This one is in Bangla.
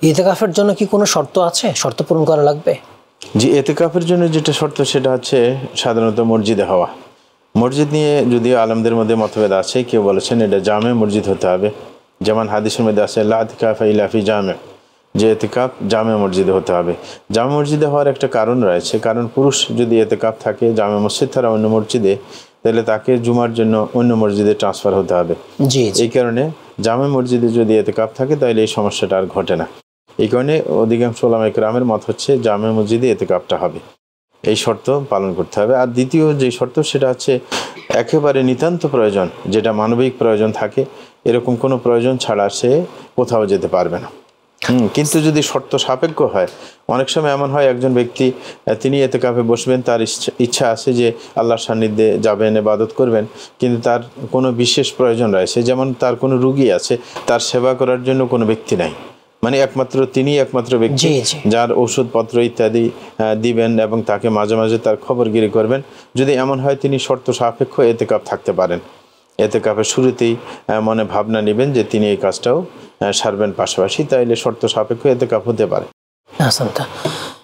ইতিকাফের জন্য কি কোনো শর্ত আছে, শর্ত পূরণ করা লাগবে? জি, ইতিকাফের জন্য যেটা শর্ত সেটা হচ্ছে সাধারণত মসজিদে হওয়া। মসজিদ নিয়ে যদিও আলেমদের মধ্যে মতভেদ আছে, কেউ বলেছেন এটা জামে মসজিদ হতে হবে, যেমন হাদিসের মধ্যে আছে লা ইতিকাফা ইল্লা ফি জামে, যে ইতিকাফ জামে মসজিদে হতে হবে। জামে মসজিদে হওয়ার একটা কারণ রয়েছে, কারণ পুরুষ যদি ইতিকাফ থাকে জামে মসজিদ ছাড়া অন্য মসজিদে, তাহলে তাকে জুমার জন্য অন্য মসজিদে ট্রান্সফার হতে হবে। এই কারণে জামে মসজিদে যদি ইতিকাফ থাকে তাহলে এই সমস্যাটা আর ঘটে না। এই কারণে অধিকাংশ উলামায়ে কেরামের মত হচ্ছে জামে মসজিদে ইতিকাফটা হবে, এই শর্ত পালন করতে হবে। আর দ্বিতীয় যে শর্ত সেটা হচ্ছে একেবারে নিতান্ত প্রয়োজন, যেটা মানবিক প্রয়োজন থাকে, এরকম কোনো প্রয়োজন ছাড়া সে কোথাও যেতে পারবে না। কিন্তু যদি শর্ত সাপেক্ষ হয়, অনেক সময় এমন হয় একজন ব্যক্তি তিনি ইতিকাফে বসবেন, তার ইচ্ছা আছে যে আল্লাহর সান্নিধ্যে যাবেন, ইবাদত করবেন, কিন্তু তার কোনো বিশেষ প্রয়োজন রয়েছে, যেমন তার কোনো রুগী আছে, তার সেবা করার জন্য কোনো ব্যক্তি নাই, মানে একমাত্র তিনি একমাত্র ব্যক্তি যার ওষুধপত্র ইত্যাদি দিবেন এবং তাকে মাঝে মাঝে তার খবরগিরি করবেন। যদি এমন হয় তিনি শর্ত সাপেক্ষ ইতিকাফ থাকতে পারেন, ইতিকাফের শুরুতেই মনে ভাবনা নেবেন যে তিনি এই কাজটাও সারবেন পাশাপাশি, তাইলে শর্ত সাপেক্ষ ইতিকাফ হতে পারে।